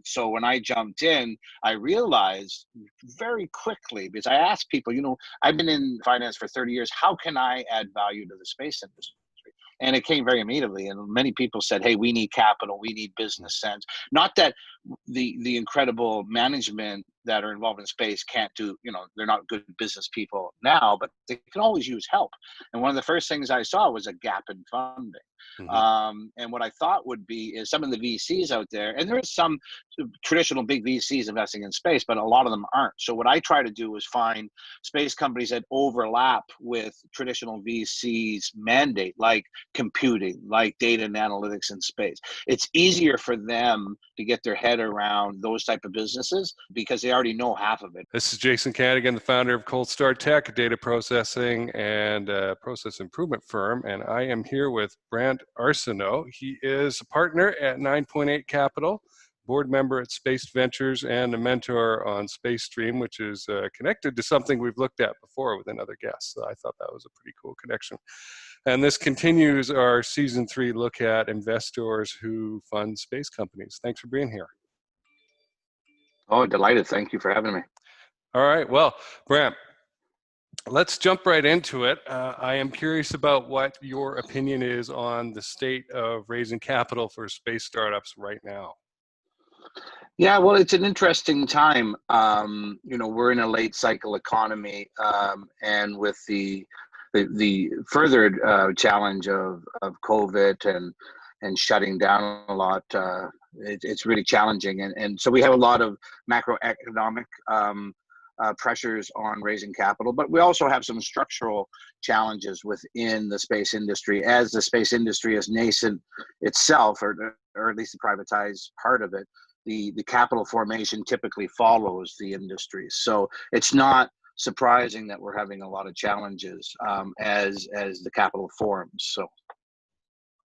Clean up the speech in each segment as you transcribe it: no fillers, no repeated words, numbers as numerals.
So when I jumped in, I realized very quickly, because I asked people, I've been in finance for 30 years, how can I add value to the space industry? And it came very immediately. And many people said, hey, we need capital, we need business sense. Not that the incredible management that are involved in space can't do, they're not good business people now, but they can always use help. And one of the first things I saw was a gap in funding. And what I thought would be is some of the VCs out there, and there is some traditional big VCs investing in space, but a lot of them aren't. So what I try to do is find space companies that overlap with traditional VCs mandate, like computing, like data and analytics in space. It's easier for them to get their head around those type of businesses because they already know half of it. This is Jason Kanigan, the founder of Cold Start Tech, a data processing and process improvement firm. And I am here with Brant Arseneau. He is a partner at 9.8 Capital, board member at Space Ventures, and a mentor on Space Stream, which is connected to something we've looked at before with another guest. So I thought that was a pretty cool connection. And this continues our season 3 look at investors who fund space companies. Thanks for being here. Oh, delighted. Thank you for having me. All right. Well, Brant, let's jump right into it. I am curious about what your opinion is on the state of raising capital for space startups right now. Yeah, well, it's an interesting time. We're in a late cycle economy, and with the further challenge of COVID and shutting down a lot, it's really challenging. And so we have a lot of macroeconomic pressures on raising capital, but we also have some structural challenges within the space industry, as the space industry is nascent itself, or at least the privatized part of it. The capital formation typically follows the industry. So it's not surprising that we're having a lot of challenges as the capital forms. So,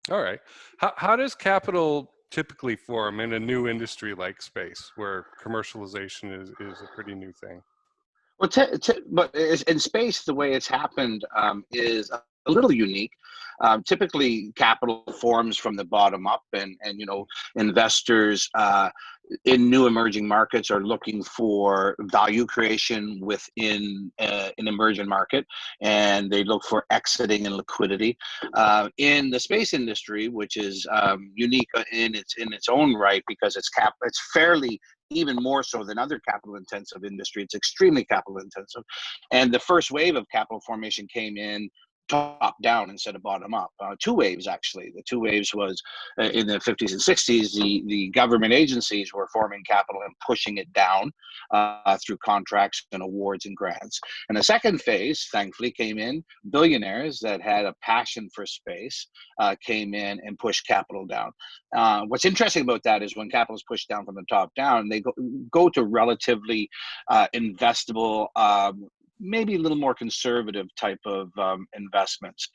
all right, how does capital typically form in a new industry like space, where commercialization is a pretty new thing? Well, but in space, the way it's happened is a little unique. Typically, capital forms from the bottom up, and investors in new emerging markets are looking for value creation within an emerging market, and they look for exiting and liquidity. In the space industry, which is unique in its own right, because it's fairly, even more so than other capital intensive industry, it's extremely capital intensive. And the first wave of capital formation came in top down instead of bottom up. 2 waves, actually. The 2 waves was in the 50s and 60s, the government agencies were forming capital and pushing it down through contracts and awards and grants. And the second phase, thankfully, came in. Billionaires that had a passion for space came in and pushed capital down. What's interesting about that is when capital is pushed down from the top down, they go to relatively investable, maybe a little more conservative type of investments.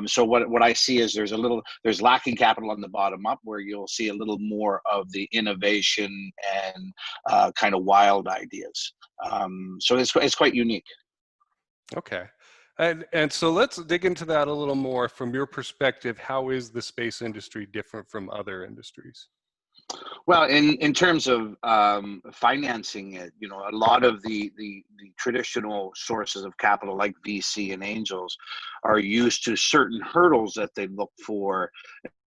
So what I see is there's lacking capital on the bottom up, where you'll see a little more of the innovation and kind of wild ideas. So it's quite unique. Okay. And so let's dig into that a little more from your perspective. How is the space industry different from other industries? Well, in terms of financing it, a lot of the traditional sources of capital, like VC and angels, are used to certain hurdles that they look for,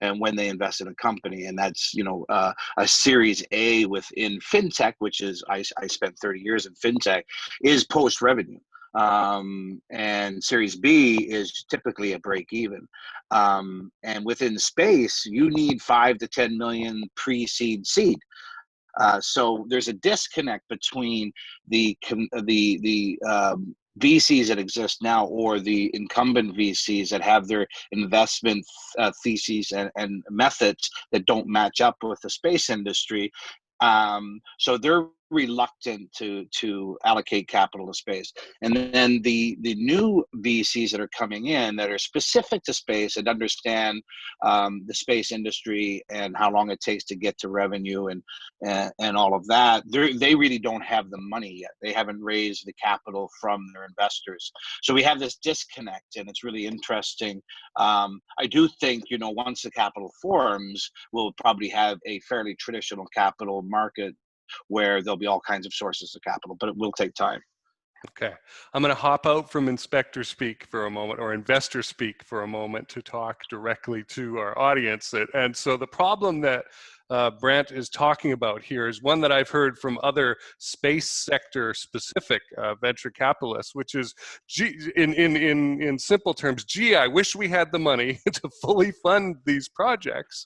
and when they invest in a company, and that's a Series A within fintech, which is I spent 30 years in fintech, is post revenue. And Series B is typically a break even. And within space, you need 5 to 10 million pre-seed seed. So there's a disconnect between the VCs that exist now, or the incumbent VCs that have their investment theses and methods that don't match up with the space industry. So they're reluctant to allocate capital to space. And then the new VCs that are coming in that are specific to space and understand the space industry and how long it takes to get to revenue and all of that, they really don't have the money yet. They haven't raised the capital from their investors. So we have this disconnect, and it's really interesting. I do think, once the capital forms, we'll probably have a fairly traditional capital market where there'll be all kinds of sources of capital, but it will take time. Okay. I'm going to hop out from inspector speak for a moment, or investor speak for a moment, to talk directly to our audience. And so the problem that Brant is talking about here is one that I've heard from other space sector specific venture capitalists, which is, in simple terms, gee, I wish we had the money to fully fund these projects.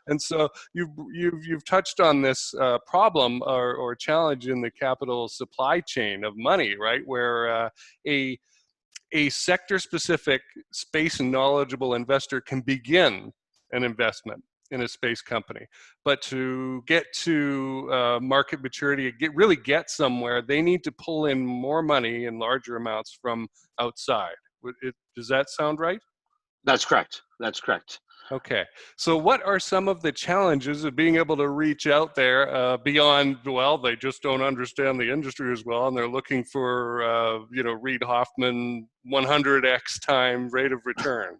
And so you've touched on this problem or challenge in the capital supply chain of money, right? Where a sector-specific space and knowledgeable investor can begin an investment in a space company, but to get to market maturity, really get somewhere, they need to pull in more money in larger amounts from outside. Does that sound right? That's correct. That's correct. Okay, so what are some of the challenges of being able to reach out there beyond, well, they just don't understand the industry as well, and they're looking for, Reid Hoffman 100x time rate of return?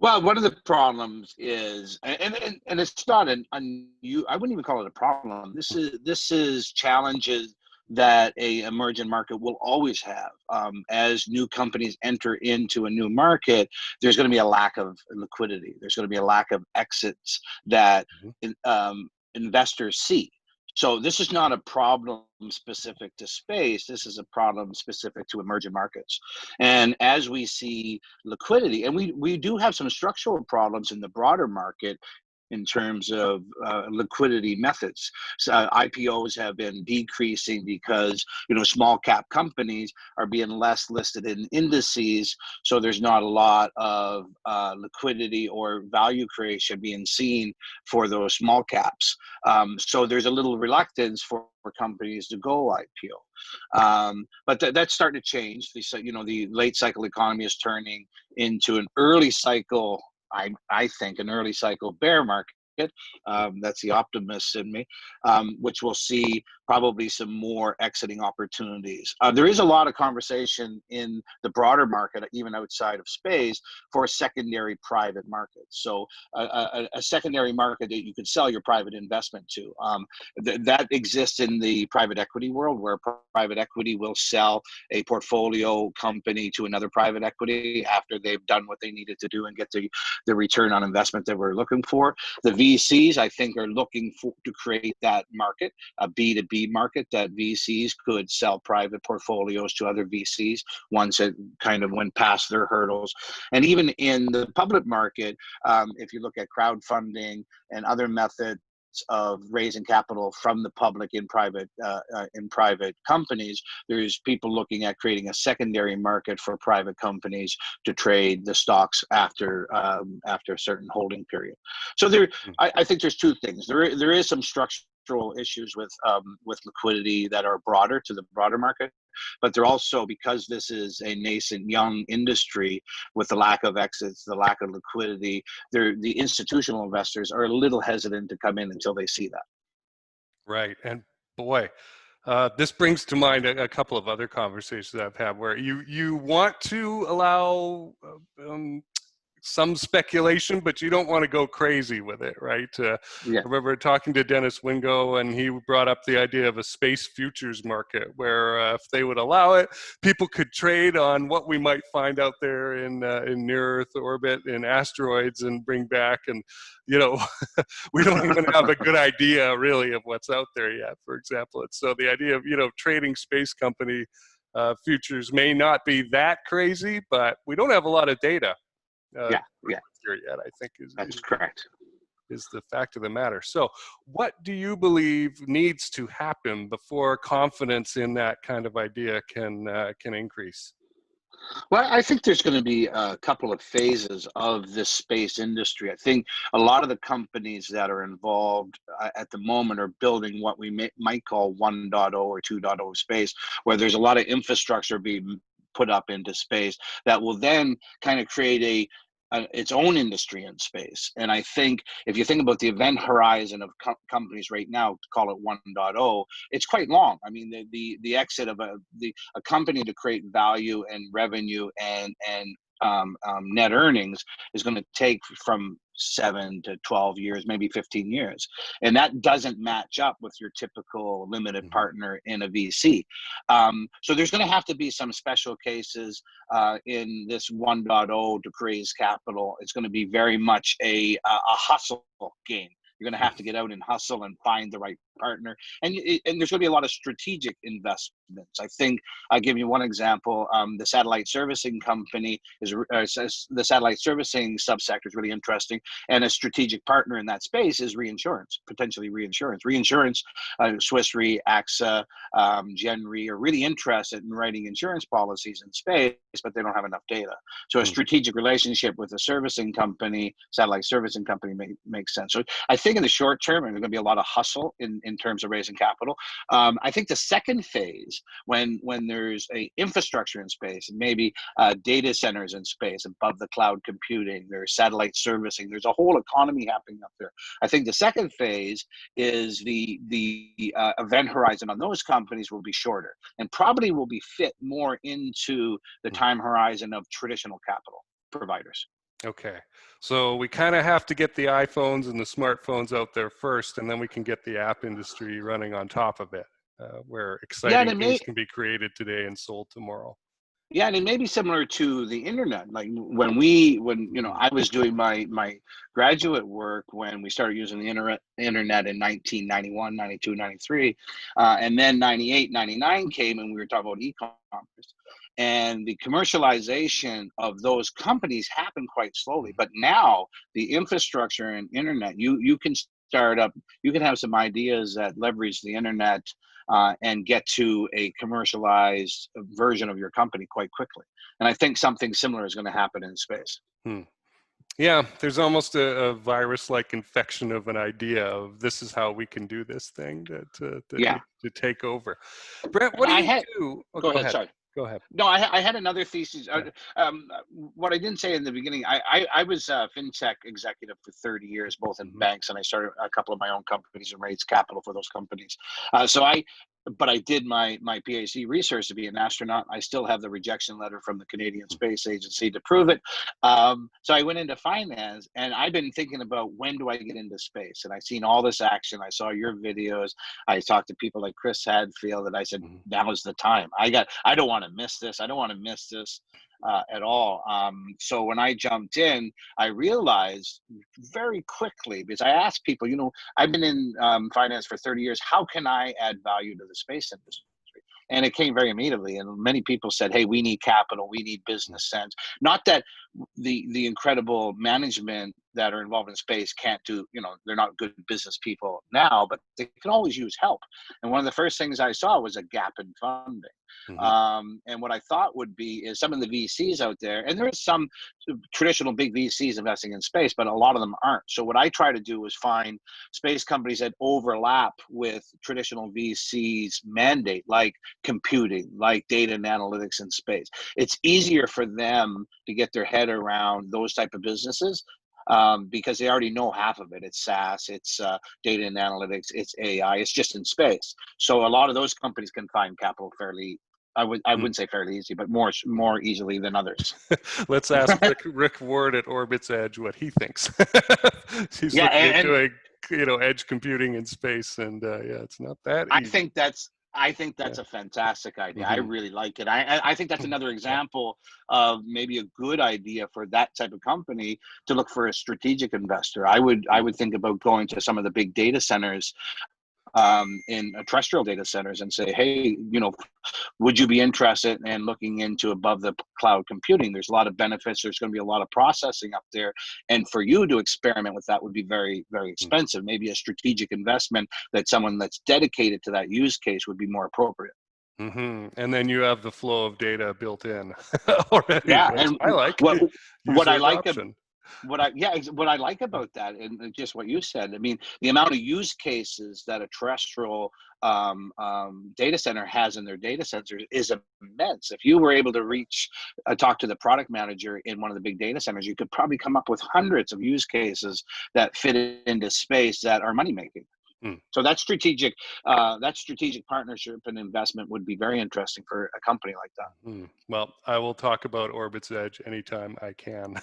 Well, one of the problems is, and it's not I wouldn't even call it a problem. This is challenges that a emerging market will always have. As new companies enter into a new market, there's going to be a lack of liquidity. There's going to be a lack of exits that investors see. So this is not a problem specific to space. This is a problem specific to emerging markets. And as we see liquidity, and we do have some structural problems in the broader market in terms of liquidity methods. So IPOs have been decreasing because small cap companies are being less listed in indices, so there's not a lot of liquidity or value creation being seen for those small caps. So there's a little reluctance for companies to go IPO. But that's starting to change. The late cycle economy is turning into an early cycle, I think, an early cycle bear market. That's the optimist in me, which will see probably some more exiting opportunities. There is a lot of conversation in the broader market, even outside of space, for secondary private markets. So a secondary market that you could sell your private investment to. That exists in the private equity world, where private equity will sell a portfolio company to another private equity after they've done what they needed to do and get the return on investment that we're looking for. The VCs, I think, are looking to create that market, a B2B market, that VCs could sell private portfolios to other VCs once it kind of went past their hurdles. And even in the public market, if you look at crowdfunding and other methods of raising capital from the public in private companies, there's people looking at creating a secondary market for private companies to trade the stocks after a certain holding period. So I think there's two things. There is some structural issues with liquidity that are broader to the broader market, but they're also, because this is a nascent young industry with the lack of exits, the lack of liquidity, the institutional investors are a little hesitant to come in until they see that. Right. And boy, this brings to mind a couple of other conversations I've had where you want to allow some speculation, but you don't want to go crazy with it, right? I remember talking to Dennis Wingo, and he brought up the idea of a space futures market where if they would allow it, people could trade on what we might find out there in near Earth orbit, in asteroids, and bring back. And we don't even have a good idea really of what's out there yet, for example. And so the idea of trading space company futures may not be that crazy, but we don't have a lot of data. Here yet, I think that's correct. Is the fact of the matter. So what do you believe needs to happen before confidence in that kind of idea can increase? Well, I think there's going to be a couple of phases of this space industry. I think a lot of the companies that are involved at the moment are building what we might call 1.0 or 2.0 space, where there's a lot of infrastructure being put up into space that will then kind of create its own industry in space. And I think if you think about the event horizon of companies right now, to call it 1.0, it's quite long. I mean, the exit of a company to create value and revenue and net earnings is going to take from 7 to 12 years, maybe 15 years. And that doesn't match up with your typical limited partner in a VC. So there's going to have to be some special cases in this 1.0 to raise capital. It's going to be very much a hustle game. You're going to have to get out and hustle and find the right partner. And there's going to be a lot of strategic investments. I think I'll give you one example. The satellite servicing company the satellite servicing subsector is really interesting. And a strategic partner in that space is reinsurance, potentially reinsurance. Reinsurance, Swiss Re, AXA, Gen Re are really interested in writing insurance policies in space, but they don't have enough data. So a strategic relationship with a servicing company, satellite servicing company makes sense. So I think in the short term, there's going to be a lot of hustle in terms of raising capital. I think the second phase, when there's a infrastructure in space, and maybe data centers in space above the cloud computing, there's satellite servicing, there's a whole economy happening up there. I think the second phase is the event horizon on those companies will be shorter and probably will be fit more into the time horizon of traditional capital providers. Okay, so we kind of have to get the iPhones and the smartphones out there first, and then we can get the app industry running on top of it, where exciting things can be created today and sold tomorrow. Yeah, and it may be similar to the internet. Like when I was doing my graduate work when we started using the internet in 1991, 92, 93, and then 98, 99 came and we were talking about e-commerce. And the commercialization of those companies happened quite slowly. But now the infrastructure and internet, you can start up, you can have some ideas that leverage the internet and get to a commercialized version of your company quite quickly. And I think something similar is going to happen in space. Yeah, there's almost a virus-like infection of an idea of this is how we can do this thing to take over. Brent, what do you do? Oh, go ahead. Sorry. Go ahead. No, I had another thesis. What I didn't say in the beginning, I was a fintech executive for 30 years, both in banks, and I started a couple of my own companies and raised capital for those companies. But I did my PhD research to be an astronaut. I still have the rejection letter from the Canadian Space Agency to prove it. So I went into finance, and I've been thinking about when do I get into space? And I've seen all this action. I saw your videos. I talked to people like Chris Hadfield, and I said, now is the time. I don't want to miss this. I don't want to miss this at all. So when I jumped in, I realized very quickly, because I asked people, I've been in finance for 30 years. How can I add value to the space industry? And it came very immediately. And many people said, hey, we need capital. We need business sense. Not that the incredible management that are involved in space can't do, they're not good business people now, but they can always use help. And one of the first things I saw was a gap in funding. And what I thought would be is some of the VCs out there, and there's some traditional big VCs investing in space, but a lot of them aren't. So what I try to do is find space companies that overlap with traditional VCs mandate, like computing, like data and analytics in space. It's easier for them to get their head around those type of businesses because they already know half of it. It's SaaS, it's data and analytics, it's AI, it's just in space. So a lot of those companies can find capital fairly, I wouldn't say fairly easy, but more easily than others. Let's ask Rick Ward at Orbit's Edge what he thinks. He's looking at doing, edge computing in space, and it's not that easy. I think that's a fantastic idea. I really like it. I think that's another example of maybe a good idea for that type of company to look for a strategic investor. I would think about going to some of the big data centers in terrestrial data centers and say, hey, would you be interested in looking into above the cloud computing? There's a lot of benefits. There's going to be a lot of processing up there. And for you to experiment with that would be very, very expensive. Maybe a strategic investment that someone that's dedicated to that use case would be more appropriate. And then you have the flow of data built in already, Yeah, which and I like. what User I like adoption. what I like about that, and just what you said, I mean, the amount of use cases that a terrestrial data center has in their data centers is immense. If you were able to talk to the product manager in one of the big data centers, you could probably come up with hundreds of use cases that fit into space that are money making. Mm. So that strategic partnership and investment would be very interesting for a company like that. Well, I will talk about Orbit's Edge anytime I can.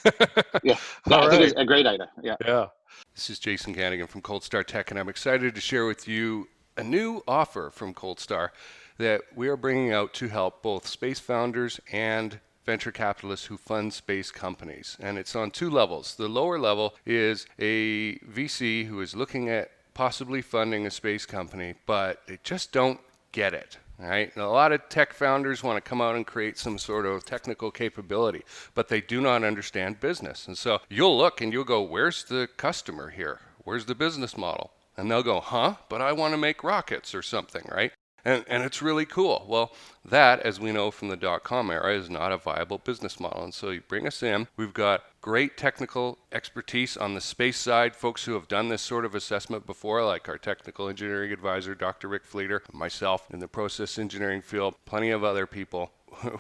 Yeah, All I think it's right. a great idea. Yeah. Yeah. This is Jason Kanigan from Cold Star Tech, and I'm excited to share with you a new offer from Cold Star that we are bringing out to help both space founders and venture capitalists who fund space companies. And it's on two levels. The lower level is a VC who is looking at possibly funding a space company, but they just don't get it. Right? And a lot of tech founders want to come out and create some sort of technical capability, but they do not understand business. And so you'll look and you'll go, where's the customer here? Where's the business model? And they'll go, huh? But I want to make rockets or something, right? And it's really cool. Well, that, as we know from the dot-com era, is not a viable business model. And so you bring us in. We've got great technical expertise on the space side, folks who have done this sort of assessment before, like our technical engineering advisor, Dr. Rick Fleeter, myself in the process engineering field, plenty of other people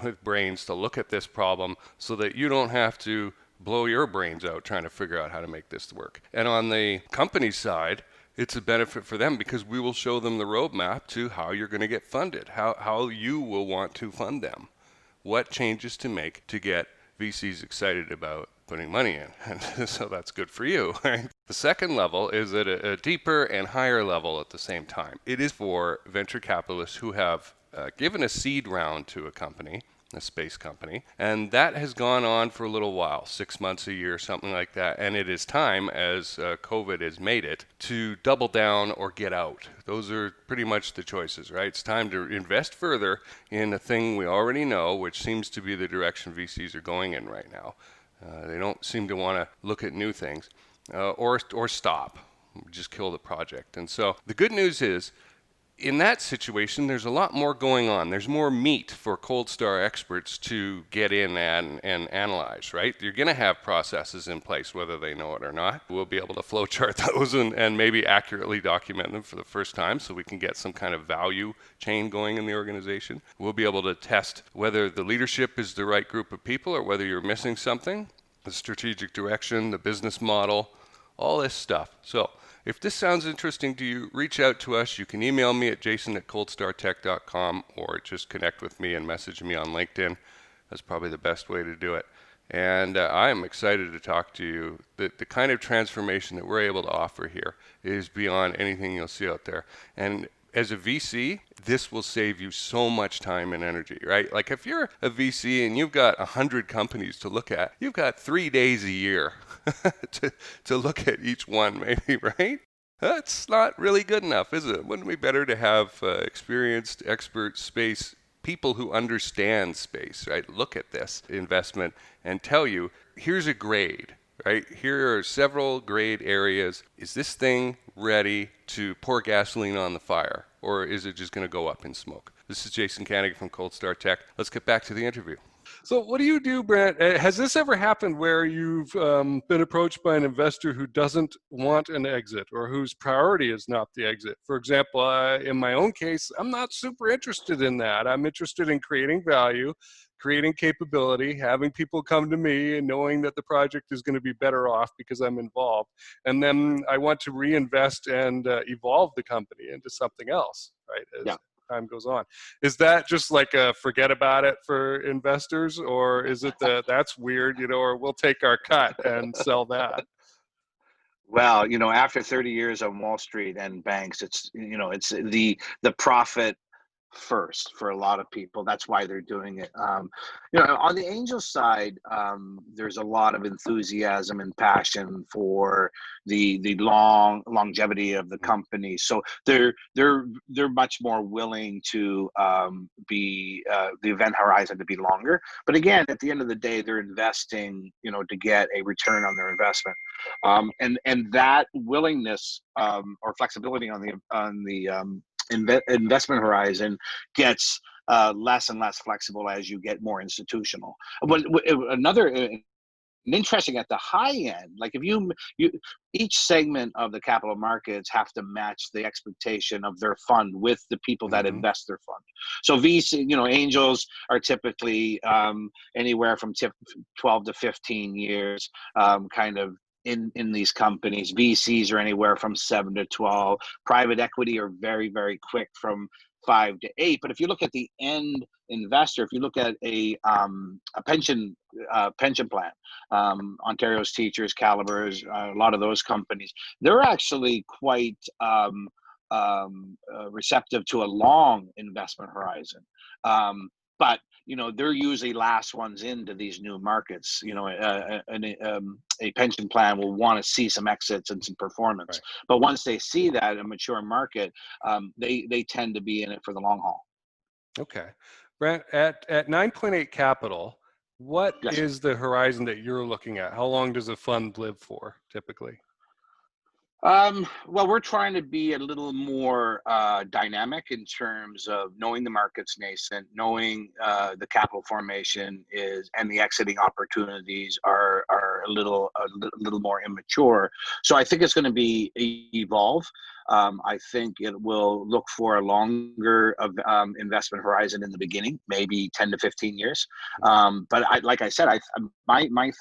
with brains to look at this problem so that you don't have to blow your brains out trying to figure out how to make this work. And on the company side, it's a benefit for them because we will show them the roadmap to how you're going to get funded, how you will want to fund them, what changes to make to get VCs excited about putting money in. And so that's good for you. Right? The second level is at a deeper and higher level at the same time. It is for venture capitalists who have given a seed round to a company, a space company, and that has gone on for a little while, 6 months, a year, something like that. And it is time, as COVID has made it, to double down or get out. Those are pretty much the choices, right? It's time to invest further in a thing we already know, which seems to be the direction VCs are going in right now. They don't seem to want to look at new things or stop, just kill the project. And so the good news is, in that situation, there's a lot more going on. There's more meat for Cold Star experts to get in and analyze, right? You're going to have processes in place, whether they know it or not. We'll be able to flowchart those and maybe accurately document them for the first time so we can get some kind of value chain going in the organization. We'll be able to test whether the leadership is the right group of people or whether you're missing something, the strategic direction, the business model, all this stuff. So if this sounds interesting to you, reach out to us. You can email me at jason@coldstartech.com or just connect with me and message me on LinkedIn. That's probably the best way to do it. And I am excited to talk to you. The kind of transformation that we're able to offer here is beyond anything you'll see out there. And as a VC, this will save you so much time and energy, right? Like if you're a VC and you've got 100 companies to look at, you've got 3 days a year to look at each one maybe, right? That's not really good enough, is it? Wouldn't it be better to have experienced, expert space people who understand space, right? Look at this investment and tell you, here's a grade, right? Here are several grade areas. Is this thing ready to pour gasoline on the fire, or is it just going to go up in smoke? This is Jason Kanigan from Cold Star Tech. Let's get back to the interview. So what do you do, Brant? Has this ever happened where you've been approached by an investor who doesn't want an exit or whose priority is not the exit? For example, in my own case, I'm not super interested in that. I'm interested in creating value, creating capability, having people come to me and knowing that the project is going to be better off because I'm involved. And then I want to reinvest and evolve the company into something else, right? As time goes on. Is that just like a forget about it for investors, or is it that's weird, or we'll take our cut and sell that? Well, after 30 years on Wall Street and banks, it's the profit first for a lot of people. That's why they're doing it. On the angel side, there's a lot of enthusiasm and passion for the longevity of the company. So they're much more willing to be the event horizon to be longer. But again, at the end of the day, they're investing, to get a return on their investment, and that willingness or flexibility on the investment horizon gets less and less flexible as you get more institutional. But another interesting at the high end, like if you each segment of the capital markets have to match the expectation of their fund with the people that invest their fund. So VC, angels are typically anywhere from 12 to 15 years, kind of in these companies. VCs are anywhere from 7 to 12. Private equity are very, very quick, from 5 to 8. But if you look at the end investor, if you look at a pension plan, Ontario's Teachers, Calibers, a lot of those companies, they're actually quite receptive to a long investment horizon. But they're usually last ones into these new markets. A pension plan will want to see some exits and some performance. Right. But once they see that, a mature market, they tend to be in it for the long haul. Okay. Brant, at 9.8 capital, what Yes. is the horizon that you're looking at? How long does a fund live for, typically? Well, we're trying to be a little more dynamic in terms of knowing the market's nascent, knowing the capital formation is, and the exiting opportunities are a little more immature. So I think it's going to be evolve. I think it will look for a longer investment horizon in the beginning, maybe 10 to 15 years. But like I said, my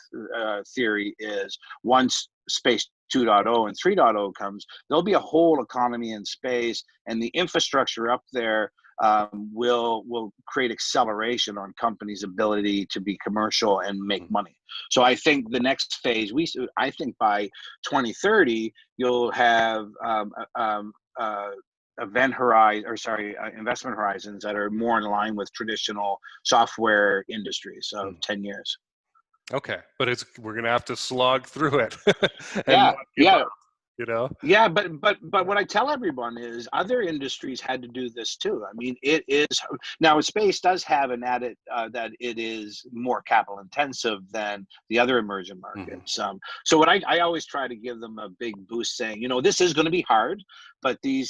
theory is once space 2.0 and 3.0 comes, there'll be a whole economy in space, and the infrastructure up there will create acceleration on companies' ability to be commercial and make money. So I think the next phase, I think by 2030, you'll have investment horizons that are more in line with traditional software industries of 10 years. Okay, but we're going to have to slog through it. Yeah. Yeah, but Yeah. what I tell everyone is other industries had to do this too. I mean, it is now space does have an added that it is more capital intensive than the other emerging markets. So what I always try to give them a big boost, saying, this is going to be hard, but the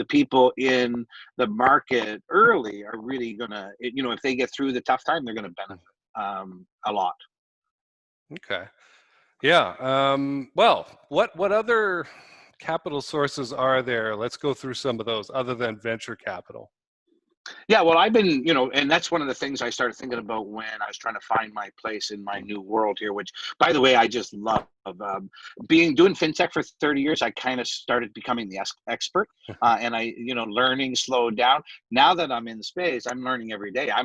people in the market early are really gonna, if they get through the tough time, they're going to benefit a lot. Okay. Yeah. Well, what other capital sources are there? Let's go through some of those other than venture capital. Yeah, well, I've been, and that's one of the things I started thinking about when I was trying to find my place in my new world here, which, by the way, I just love. Doing fintech for 30 years, I kind of started becoming the expert, and learning slowed down. Now that I'm in space, I'm learning every day. I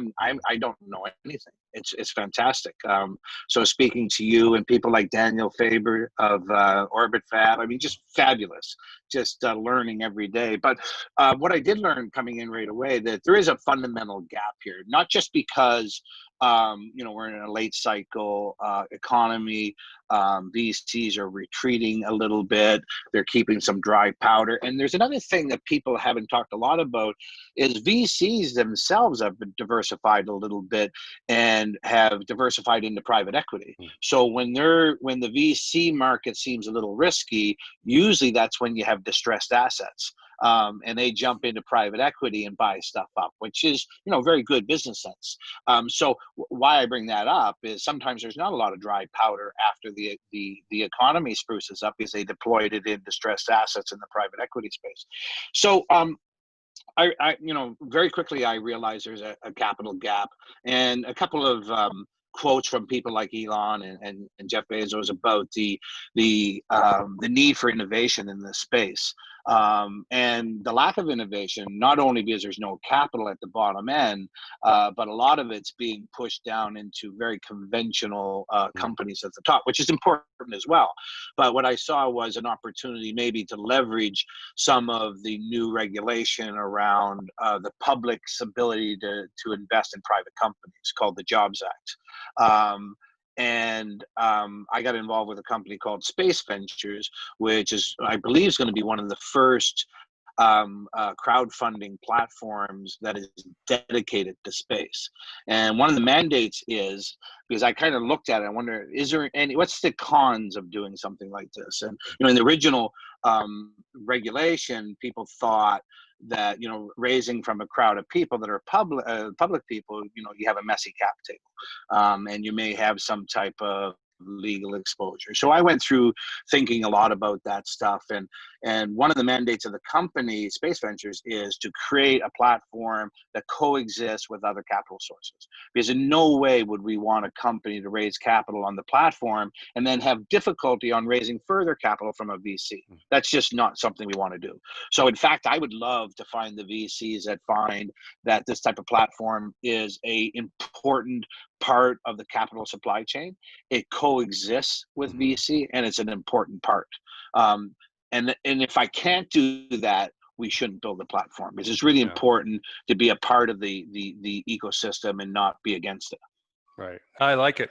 don't know anything. It's fantastic. So speaking to you and people like Daniel Faber of Orbit Fab, I mean, just fabulous. Just learning every day. But what I did learn coming in right away, that there is a fundamental gap here, not just because we're in a late cycle economy. VCs are retreating a little bit. They're keeping some dry powder. And there's another thing that people haven't talked a lot about is VCs themselves have been diversified a little bit and have diversified into private equity. So when the VC market seems a little risky, usually that's when you have distressed assets. And they jump into private equity and buy stuff up, which is, very good business sense. So why I bring that up is sometimes there's not a lot of dry powder after the economy spruces up, because they deployed it in distressed assets in the private equity space. So I very quickly I realized there's a capital gap, and a couple of quotes from people like Elon and Jeff Bezos about the need for innovation in this space, and the lack of innovation, not only because there's no capital at the bottom end, but a lot of it's being pushed down into very conventional companies at the top, which is important as well. But what I saw was an opportunity maybe to leverage some of the new regulation around the public's ability to invest in private companies, called the Jobs Act. I got involved with a company called Space Ventures, which is, I believe, is going to be one of the first crowdfunding platforms that is dedicated to space. And one of the mandates is, because I kind of looked at it, I wonder, is there any, what's the cons of doing something like this? And, in the original regulation, people thought that, raising from a crowd of people that are public people, you have a messy cap table, and you may have some type of legal exposure. So I went through thinking a lot about that stuff, and one of the mandates of the company Space Ventures is to create a platform that coexists with other capital sources, because in no way would we want a company to raise capital on the platform and then have difficulty on raising further capital from a VC. That's just not something we want to do. So in fact, I would love to find the VCs that find that this type of platform is a important part of the capital supply chain. It coexists with VC, and it's an important part. And if I can't do that, we shouldn't build a platform, because it's really important to be a part of the ecosystem and not be against it. Right. I like it.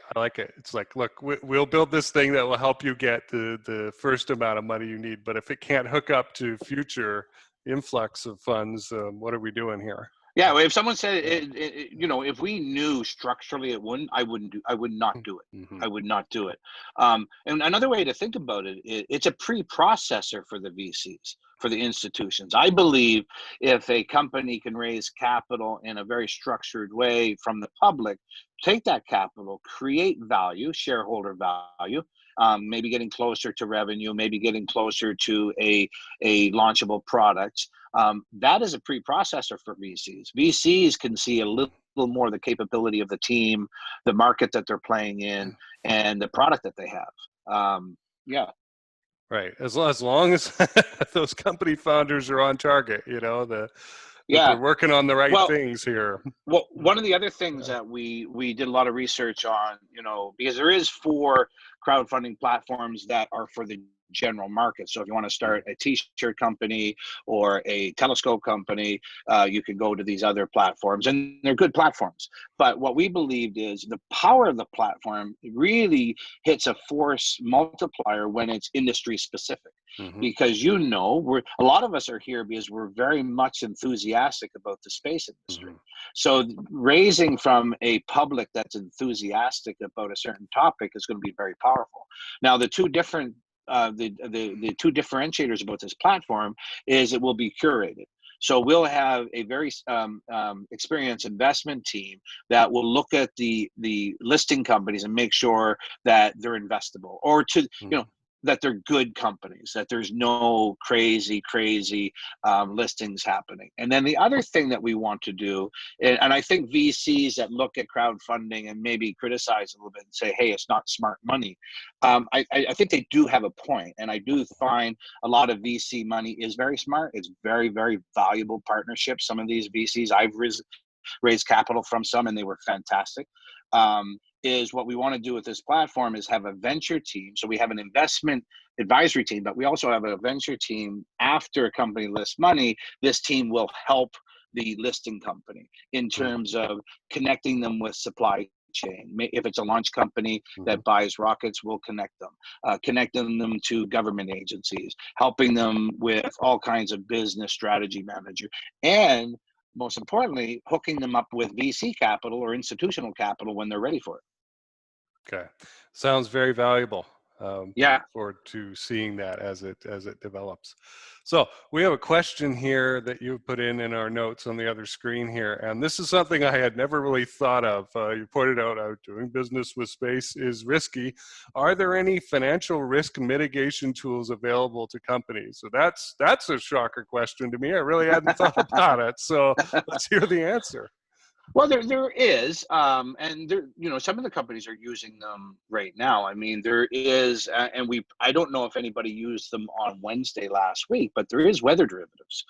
It's like, look, we'll build this thing that will help you get the first amount of money you need. But if it can't hook up to future influx of funds, what are we doing here? Yeah, if someone said, if we knew structurally it wouldn't, I would not do it. I would not do it. And another way to think about it, it's a preprocessor for the VCs, for the institutions. I believe if a company can raise capital in a very structured way from the public, take that capital, create value, shareholder value, maybe getting closer to revenue, maybe getting closer to a launchable product. That is a preprocessor for VCs. VCs can see a little more of the capability of the team, the market that they're playing in, and the product that they have. Right. As long as those company founders are on target, that they're working on the right things here. Well, one of the other things that we did a lot of research on, because there is 4 crowdfunding platforms that are for the general market. So if you want to start a t-shirt company or a telescope company, you can go to these other platforms, and they're good platforms. But what we believed is the power of the platform really hits a force multiplier when it's industry specific. Because a lot of us are here because we're very much enthusiastic about the space industry. So raising from a public that's enthusiastic about a certain topic is going to be very powerful. Now, the two different the two differentiators about this platform is it will be curated. So we'll have a very experienced investment team that will look at the listing companies and make sure that they're investable, or that they're good companies, that there's no crazy listings happening. And then the other thing that we want to do, and I think VCs that look at crowdfunding and maybe criticize a little bit and say, hey, it's not smart money, I think they do have a point. And I do find a lot of VC money is very smart. It's very, very valuable partnerships. Some of these VCs, I've raised capital from some, and they were fantastic. Is what we want to do with this platform is have a venture team. So we have an investment advisory team, but we also have a venture team. After a company lists money, this team will help the listing company in terms of connecting them with supply chain. If it's a launch company that buys rockets, we'll connect them, connecting them to government agencies, helping them with all kinds of business strategy manager, and most importantly, hooking them up with VC capital or institutional capital when they're ready for it. Okay, sounds very valuable. Look forward to seeing that as it develops. So we have a question here that you put in our notes on the other screen here, and this is something I had never really thought of. You pointed out doing business with space is risky. Are there any financial risk mitigation tools available to companies? So that's a shocker question to me. I really hadn't thought about it. So let's hear the answer. Well, there is, and there, some of the companies are using them right now. I mean, there is, and I don't know if anybody used them on Wednesday last week, but there is weather derivatives.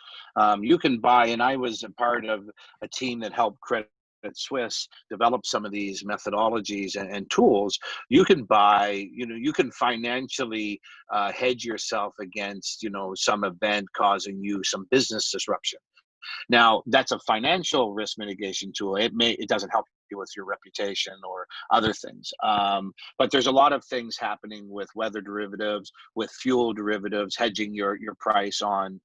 You can buy, and I was a part of a team that helped Credit Suisse develop some of these methodologies and tools. You can buy, you can financially hedge yourself against, some event causing you some business disruption. Now, that's a financial risk mitigation tool. It doesn't help you with your reputation or other things. But there's a lot of things happening with weather derivatives, with fuel derivatives, hedging your price on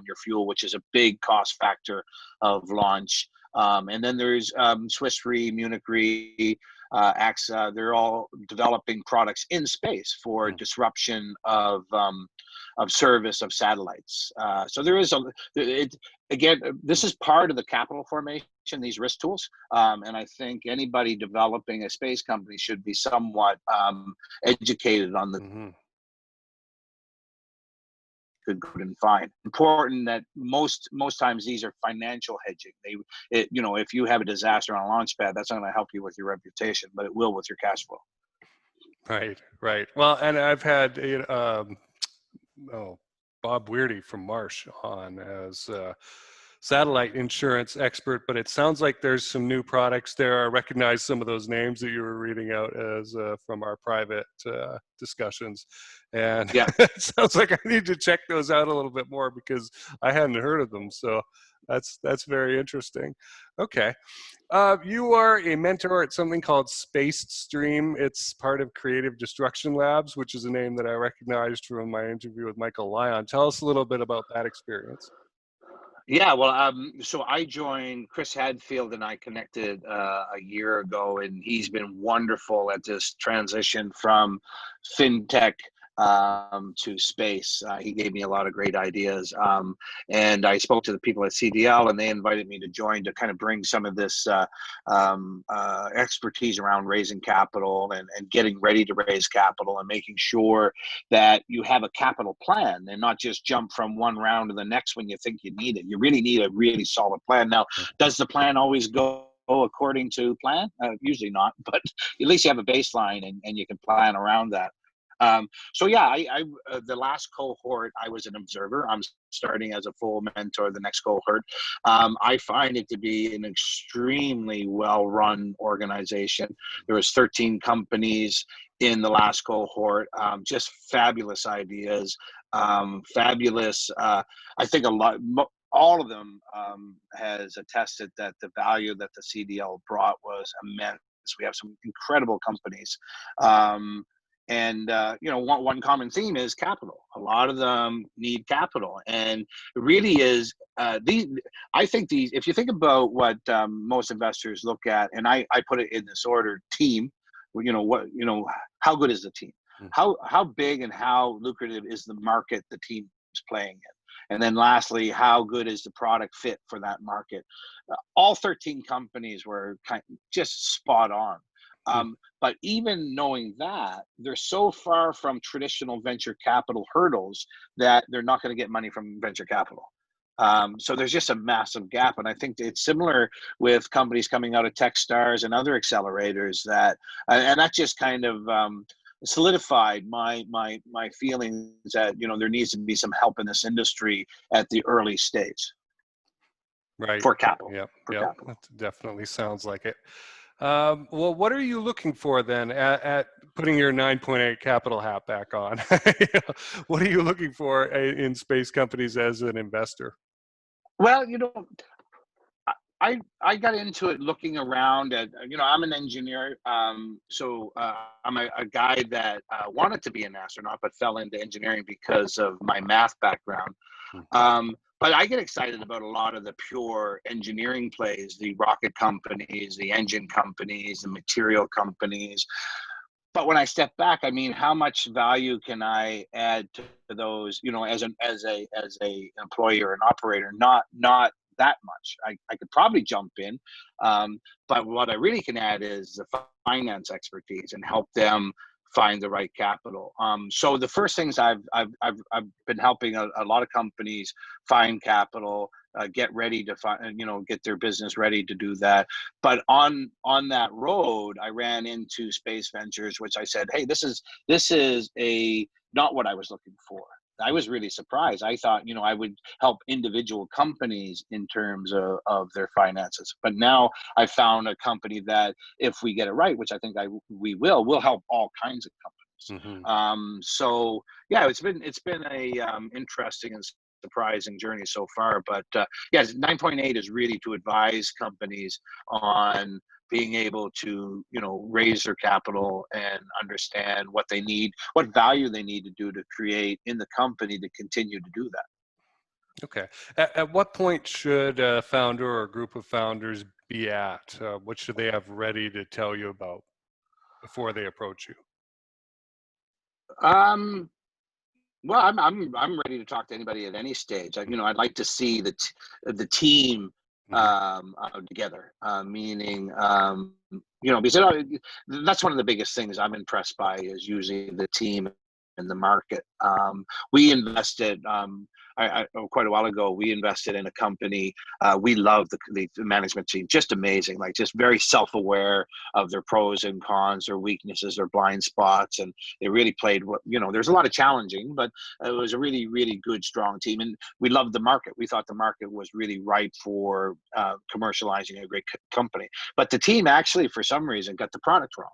your fuel, which is a big cost factor of launch. And then there's Swiss Re, Munich Re, AXA. They're all developing products in space for disruption of service of satellites. So there is again, this is part of the capital formation, these risk tools. And I think anybody developing a space company should be somewhat educated on the good and fine. Important that most times these are financial hedging. If you have a disaster on a launch pad, that's not going to help you with your reputation, but it will with your cash flow. Right. Well, and I've had Bob Weirdy from Marsh on as satellite insurance expert, but it sounds like there's some new products there. I recognize some of those names that you were reading out as from our private discussions, and yeah. It sounds like I need to check those out a little bit more because I hadn't heard of them. So that's very interesting. Okay. You are a mentor at something called Space Stream. It's part of Creative Destruction Labs, which is a name that I recognized from my interview with Michael Lyon. Tell us a little bit about that experience. Yeah, well, so I joined, Chris Hadfield and I connected a year ago, and he's been wonderful at this transition from fintech to space. He gave me a lot of great ideas. And I spoke to the people at CDL, and they invited me to join to kind of bring some of this expertise around raising capital and getting ready to raise capital and making sure that you have a capital plan and not just jump from one round to the next when you think you need it. You really need a really solid plan. Now, does the plan always go according to plan? Usually not, but at least you have a baseline and you can plan around that. So yeah, I the last cohort, I was an observer. I'm starting as a full mentor the next cohort. I find it to be an extremely well-run organization. There was 13 companies in the last cohort, just fabulous ideas, fabulous. I think all of them has attested that the value that the CDL brought was immense. We have some incredible companies. And one common theme is capital. A lot of them need capital, and it really is I think if you think about what most investors look at, and I put it in this order: team. How good is the team? How big and how lucrative is the market the team is playing in? And then lastly, how good is the product fit for that market? All 13 companies were just spot on. But even knowing that, they're so far from traditional venture capital hurdles that they're not going to get money from venture capital. So there's just a massive gap. And I think it's similar with companies coming out of Techstars and other accelerators and that just kind of solidified my feelings that, there needs to be some help in this industry at the early stage. Right. For capital. Yep. Capital. That definitely sounds like it. Well, what are you looking for then at putting your 9.8 capital hat back on? What are you looking for in space companies as an investor? Well, I got into it looking around at, I'm an engineer. So I'm a guy that wanted to be an astronaut, but fell into engineering because of my math background. But I get excited about a lot of the pure engineering plays, the rocket companies, the engine companies, the material companies. But when I step back, I mean, how much value can I add to those, as a employee or an operator? Not that much. I could probably jump in, but what I really can add is the finance expertise and help them find the right capital. So the first things I've been helping a lot of companies find capital, get ready to find, get their business ready to do that. But on that road, I ran into Space Ventures, which I said, hey, this is not what I was looking for. I was really surprised. I thought, I would help individual companies in terms of their finances. But now I found a company that, if we get it right, which I think we will help all kinds of companies. So yeah, it's been a interesting and surprising journey so far. But yes, 9.8 is really to advise companies on being able to, raise their capital and understand what they need, what value they need to do to create in the company to continue to do that. Okay. At what point should a founder or a group of founders be at? What should they have ready to tell you about before they approach you? Um, well, I'm ready to talk to anybody at any stage. I'd like to see the team Hmm. together. Meaning, because that's one of the biggest things I'm impressed by is usually the team in the market. We invested quite a while ago. We invested in a company. We love the management team, just amazing, like just very self-aware of their pros and cons, their weaknesses, their blind spots, and they really played. There's a lot of challenging, but it was a really, really good, strong team, and we loved the market. We thought the market was really ripe for commercializing a great company, but the team actually, for some reason, got the product wrong.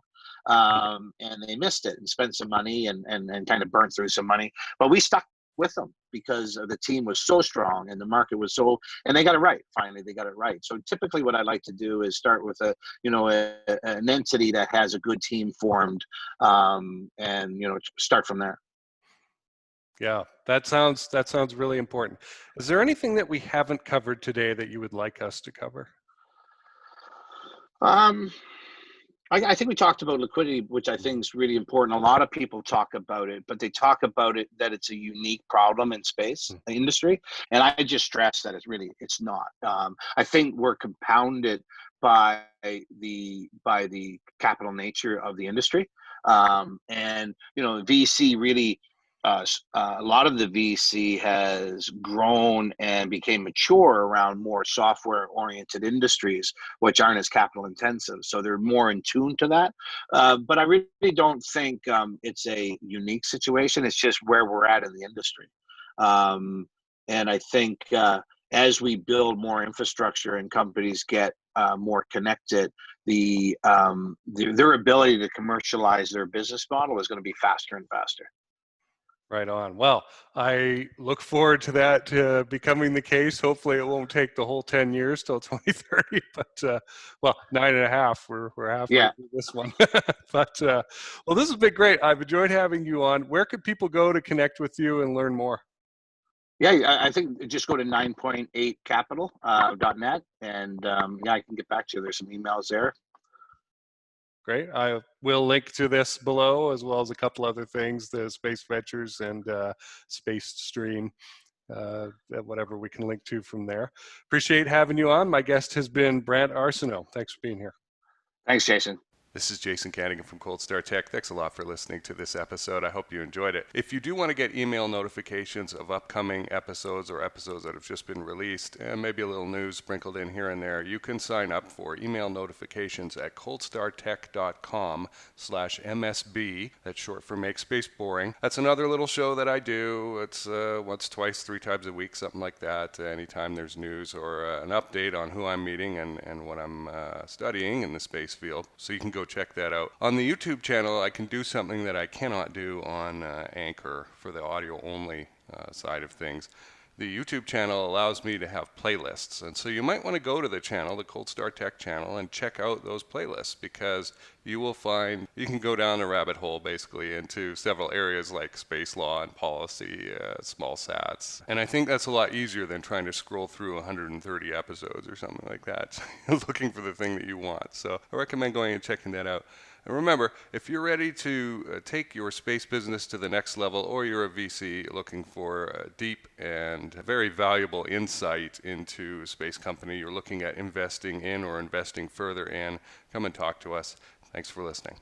And they missed it and spent some money and kind of burnt through some money. But we stuck with them because the team was so strong and the market was and they got it right. Finally, they got it right. So typically what I like to do is start with an entity that has a good team formed, and start from there. Yeah, that sounds really important. Is there anything that we haven't covered today that you would like us to cover? Um, I think we talked about liquidity, which I think is really important. A lot of people talk about it, but they talk about it that it's a unique problem in space industry, and I just stress that it's not. I think we're compounded by the capital nature of the industry, and VC really. A lot of the VC has grown and became mature around more software-oriented industries, which aren't as capital intensive. So they're more in tune to that. But I really don't think it's a unique situation. It's just where we're at in the industry. And I think as we build more infrastructure and companies get more connected, their ability to commercialize their business model is going to be faster and faster. Right on. Well, I look forward to that becoming the case. Hopefully it won't take the whole 10 years till 2030, but well, 9.5, we're halfway Yeah. through this one. But well, this has been great. I've enjoyed having you on. Where could people go to connect with you and learn more? Yeah, I think just go to 9.8capital.net, and I can get back to you. There's some emails there. Great. I will link to this below, as well as a couple other things, the Space Ventures and Space Stream, whatever we can link to from there. Appreciate having you on. My guest has been Brant Arseneau. Thanks for being here. Thanks, Jason. This is Jason Kanigan from Cold Start Tech. Thanks a lot for listening to this episode. I hope you enjoyed it. If you do want to get email notifications of upcoming episodes or episodes that have just been released, and maybe a little news sprinkled in here and there, you can sign up for email notifications at coldstartech.com/MSB. That's short for Make Space Boring. That's another little show that I do. It's once, twice, 3 times a week, something like that. Anytime there's news or an update on who I'm meeting and what I'm studying in the space field. So you can go check that out. On the YouTube channel, I can do something that I cannot do on Anchor for the audio only side of things. The YouTube channel allows me to have playlists, and so you might want to go to the channel, the Cold Start Tech channel, and check out those playlists, because you will find you can go down a rabbit hole basically into several areas like space law and policy, small sats, and I think that's a lot easier than trying to scroll through 130 episodes or something like that looking for the thing that you want. So I recommend going and checking that out. And remember, if you're ready to take your space business to the next level, or you're a VC looking for deep and very valuable insight into a space company you're looking at investing in or investing further in, come and talk to us. Thanks for listening.